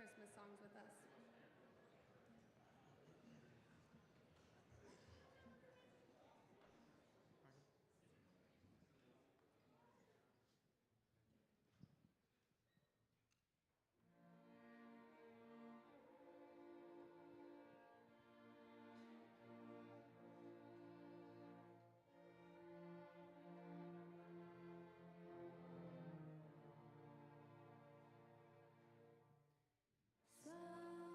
Christmas songs with us. Some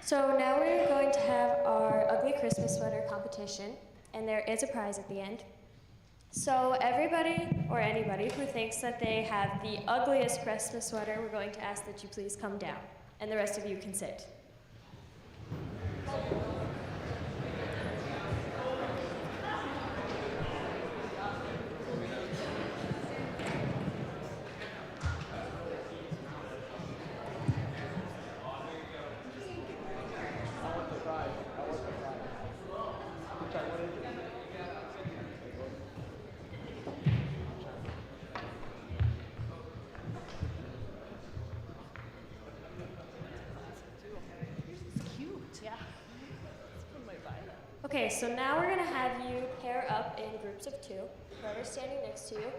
So now we're going to have our ugly Christmas sweater competition, and there is a prize at the end. So everybody or anybody who thinks that they have the ugliest Christmas sweater, we're going to ask that you please come down, and the rest of you can sit. Okay, so now we're going to have you pair up in groups of two, whoever's standing next to you.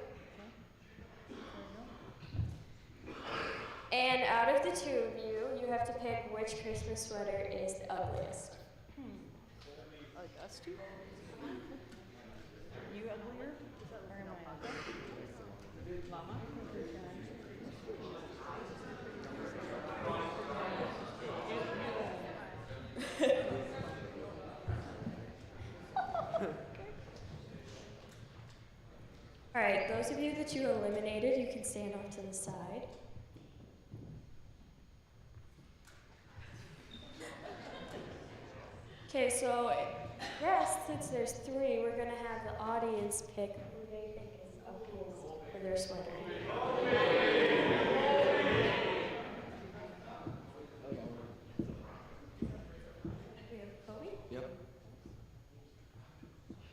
And out of the two of you, you have to pick which Christmas sweater is the ugliest. Like us two? You uglier? Or am I ugly? Mama? All right, those of you that you eliminated, you can stand off to the side. Okay, so yes, since there's three, we're gonna have the audience pick who they think is ugliest for their sweater. We have Kobe? Yep.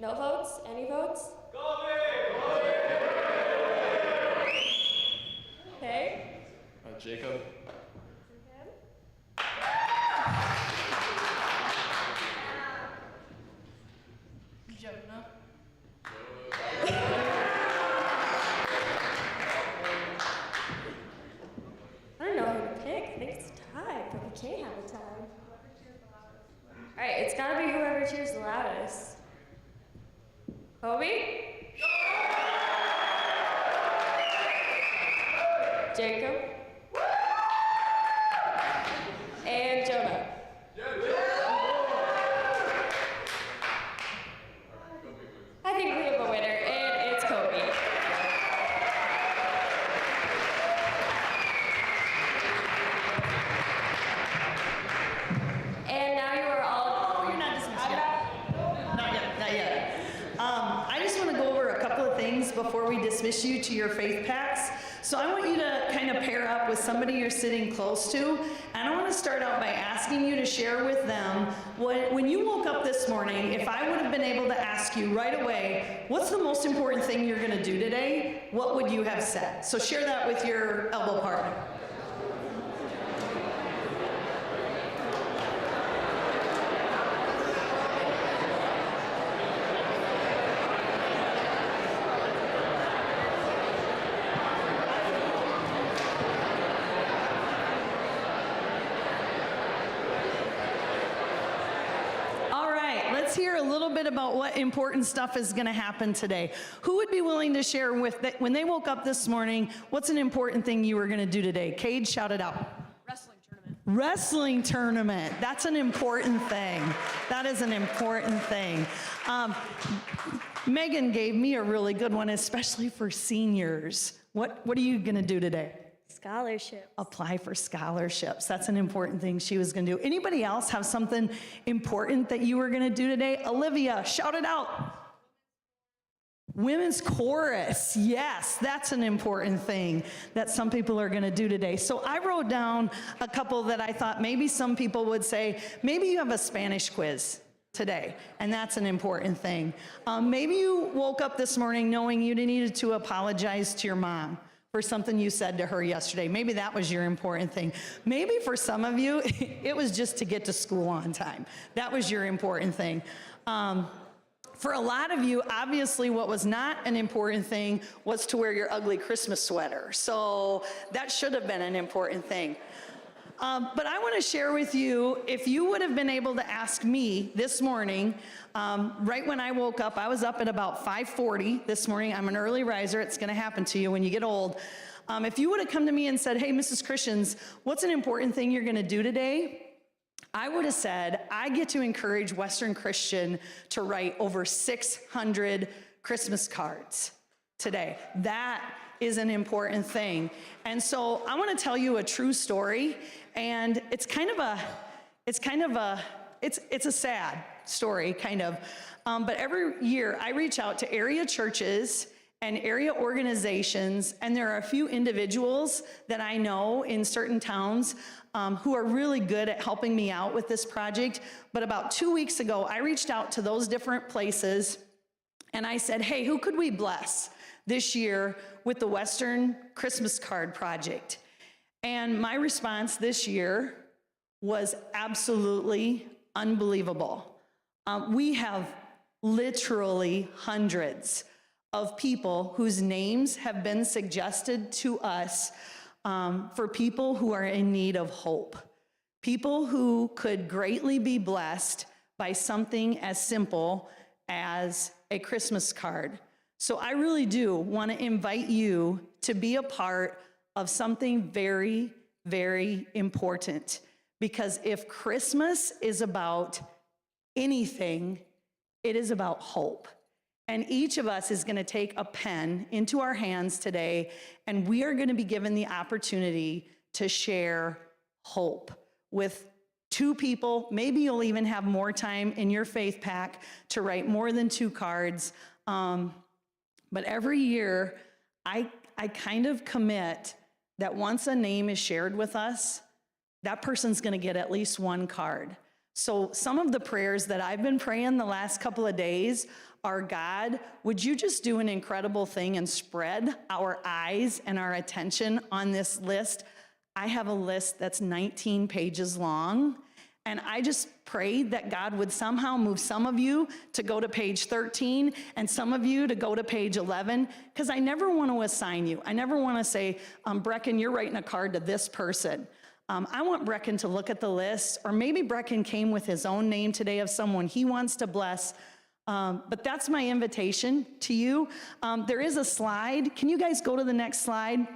No votes? Any votes? Okay. Jacob. Jonah. I don't know who to pick. I think it's a tie, but we can't have a tie. All right, it's gotta be whoever cheers the loudest. Kobe? Jacob? And Jonah. I think we have a winner, and it's Kobe. And now you are all... You're not dismissed yet. Not yet, not yet. I just want to go over a couple of things before we dismiss you to your faith packs. So I want you to kind of pair up with somebody you're sitting close to. And I want to start out by asking you to share with them when you woke up this morning, if I would have been able to ask you right away, what's the most important thing you're going to do today? What would you have said? So share that with your elbow partner. Hear a little bit about what important stuff is going to happen today. Who would be willing to share with when they woke up this morning, what's an important thing you were going to do today? Cade, shout it out. Wrestling tournament. Wrestling tournament. That's an important thing. That is an important thing. Megan gave me a really good one, especially for seniors. What are you going to do today? Scholarship. Apply for scholarships. That's an important thing she was going to do. Anybody else have something important that you were going to do today? Olivia, shout it out. Women's chorus. Yes, that's an important thing that some people are going to do today. So I wrote down a couple that I thought maybe some people would say, maybe you have a Spanish quiz today, and that's an important thing. Maybe you woke up this morning knowing you needed to apologize to your mom for something you said to her yesterday. Maybe that was your important thing. Maybe for some of you, it was just to get to school on time. That was your important thing. For a lot of you, obviously what was not an important thing was to wear your ugly Christmas sweater. So that should have been an important thing. But I want to share with you, if you would have been able to ask me this morning, right when I woke up, I was up at about 5:40 this morning. I'm an early riser. It's going to happen to you when you get old. If you would have come to me and said, hey, Mrs. Christians, what's an important thing you're going to do today? I would have said, I get to encourage Western Christian to write over 600 Christmas cards today. That is an important thing. And so I want to tell you a true story, and it's a sad story, kind of. But every year I reach out to area churches and area organizations, and there are a few individuals that I know in certain towns who are really good at helping me out with this project. But about 2 weeks ago, I reached out to those different places, and I said, hey, who could we bless this year with the Western Christmas Card Project? And my response this year was absolutely unbelievable. We have literally hundreds of people whose names have been suggested to us for people who are in need of hope. People who could greatly be blessed by something as simple as a Christmas card. So I really do want to invite you to be a part of something very, very important. Because if Christmas is about anything, it is about hope. And each of us is going to take a pen into our hands today, and we are going to be given the opportunity to share hope with 2 people. Maybe you'll even have more time in your faith pack to write more than 2 cards. But every year, I kind of commit that once a name is shared with us, that person's going to get at least 1 card. So some of the prayers that I've been praying the last couple of days are, God, would you just do an incredible thing and spread our eyes and our attention on this list? I have a list that's 19 pages long, and I just prayed that God would somehow move some of you to go to page 13 and some of you to go to page 11, because I never want to assign you. I never want to say, Brecken, you're writing a card to this person. I want Brecken to look at the list, or maybe Brecken came with his own name today of someone he wants to bless. But that's my invitation to you. There is a slide. Can you guys go to the next slide?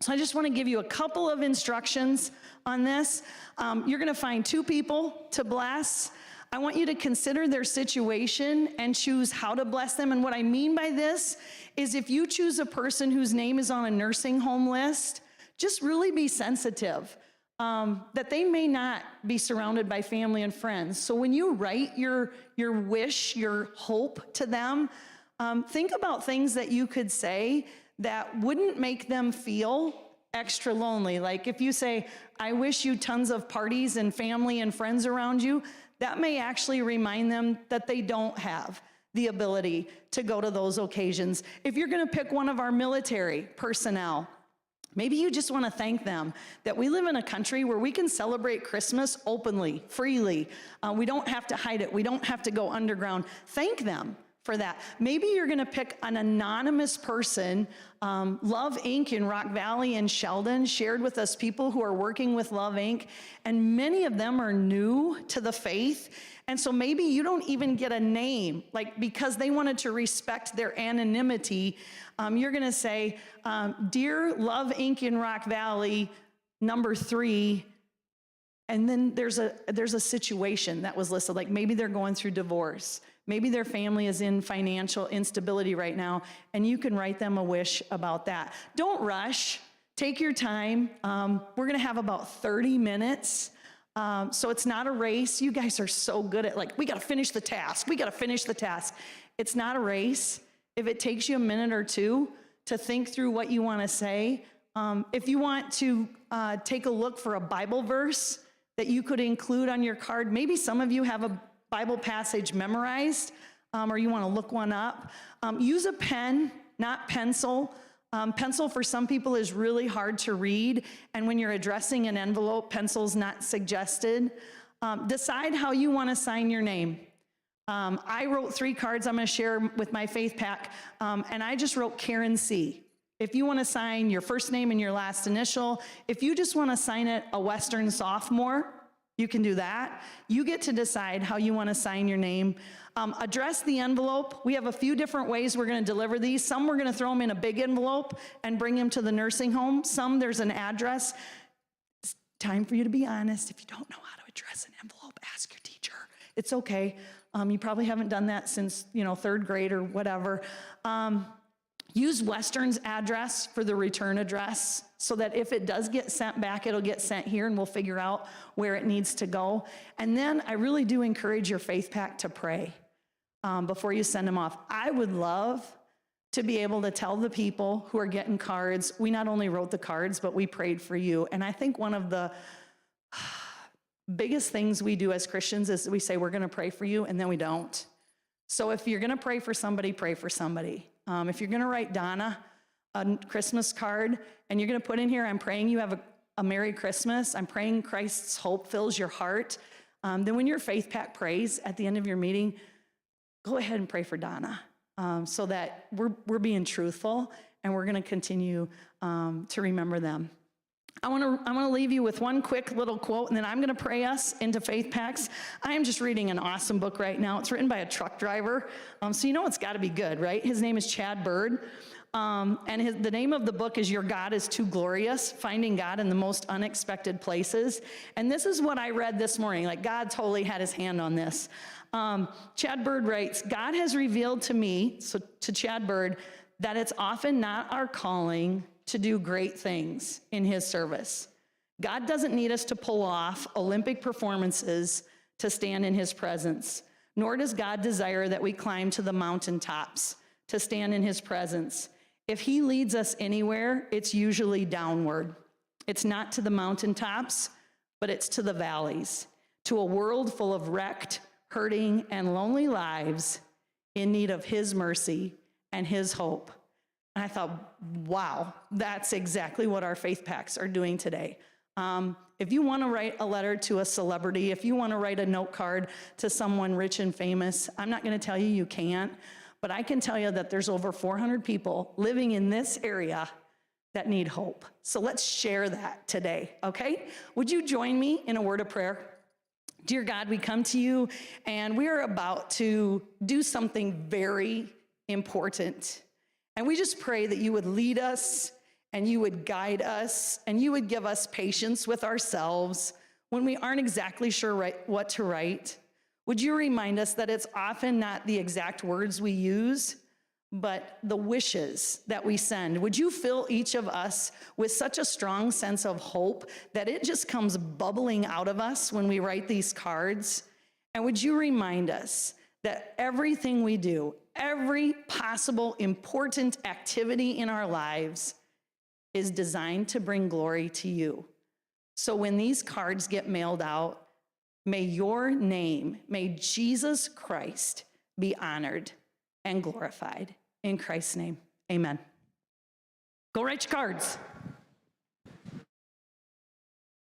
So I just want to give you a couple of instructions on this. You're going to find 2 people to bless. I want you to consider their situation and choose how to bless them. And what I mean by this is, if you choose a person whose name is on a nursing home list, just really be sensitive. That they may not be surrounded by family and friends. So when you write your wish, your hope to them, think about things that you could say that wouldn't make them feel extra lonely. Like if you say, I wish you tons of parties and family and friends around you, that may actually remind them that they don't have the ability to go to those occasions. If you're going to pick one of our military personnel, maybe you just want to thank them that we live in a country where we can celebrate Christmas openly, freely. We don't have to hide it. We don't have to go underground. Thank them for that. Maybe you're going to pick an anonymous person. Love Inc. in Rock Valley and Sheldon shared with us people who are working with Love Inc., and many of them are new to the faith. And so maybe you don't even get a name, like because they wanted to respect their anonymity. You're going to say, Dear Love Inc. in Rock Valley, number 3. And then there's a situation that was listed, like maybe they're going through divorce. Maybe their family is in financial instability right now, and you can write them a wish about that. Don't rush. Take your time. We're going to have about 30 minutes. So it's not a race. You guys are so good at, like, we got to finish the task. We got to finish the task. It's not a race. If it takes you a minute or 2 to think through what you want to say, if you want to take a look for a Bible verse that you could include on your card, maybe some of you have a Bible passage memorized, or you want to look one up. Use a pen, not pencil. Pencil for some people is really hard to read, and when you're addressing an envelope, pencil's not suggested. Decide how you want to sign your name. I wrote 3 cards I'm going to share with my faith pack, and I just wrote Karen C. If you want to sign your first name and your last initial, if you just want to sign it a Western sophomore, you can do that. You get to decide how you want to sign your name. Address the envelope. We have a few different ways we're going to deliver these. Some we're going to throw them in a big envelope and bring them to the nursing home. Some there's an address. It's time for you to be honest if you don't know how to address an envelope, ask your teacher. It's okay. You probably haven't done that since, third grade or whatever. Use Western's address for the return address so that if it does get sent back, it'll get sent here and we'll figure out where it needs to go. And then I really do encourage your faith pack to pray before you send them off. I would love to be able to tell the people who are getting cards, we not only wrote the cards, but we prayed for you. And I think one of the biggest things we do as Christians is we say we're going to pray for you, and then we don't. So if you're going to pray for somebody, pray for somebody. If you're going to write Donna a Christmas card and you're going to put in here, I'm praying you have a Merry Christmas, I'm praying Christ's hope fills your heart, then when your faith pack prays at the end of your meeting, go ahead and pray for Donna so that we're being truthful and we're going to continue to remember them. I want to leave you with one quick little quote, and then I'm going to pray us into faith packs. I am just reading an awesome book right now. It's written by a truck driver, so you know it's got to be good, right? His name is Chad Bird, and the name of the book is Your God is Too Glorious, Finding God in the Most Unexpected Places. And this is what I read this morning. Like, God totally had his hand on this. Chad Bird writes, God has revealed to me, so to Chad Bird, that it's often not our calling to do great things in his service. God doesn't need us to pull off Olympic performances to stand in his presence, nor does God desire that we climb to the mountaintops to stand in his presence. If he leads us anywhere, it's usually downward. It's not to the mountaintops, but it's to the valleys, to a world full of wrecked, hurting, and lonely lives in need of his mercy and his hope. And I thought, wow, that's exactly what our faith packs are doing today. If you want to write a letter to a celebrity, if you want to write a note card to someone rich and famous, I'm not going to tell you you can't, but I can tell you that there's over 400 people living in this area that need hope. So let's share that today, okay? Would you join me in a word of prayer? Dear God, we come to you and we are about to do something very important. And we just pray that you would lead us and you would guide us and you would give us patience with ourselves when we aren't exactly sure what to write. Would you remind us that it's often not the exact words we use, but the wishes that we send? Would you fill each of us with such a strong sense of hope that it just comes bubbling out of us when we write these cards? And would you remind us that everything we do, every possible important activity in our lives is designed to bring glory to you. So when these cards get mailed out, may your name, may Jesus Christ be honored and glorified. In Christ's name, amen. Go write your cards.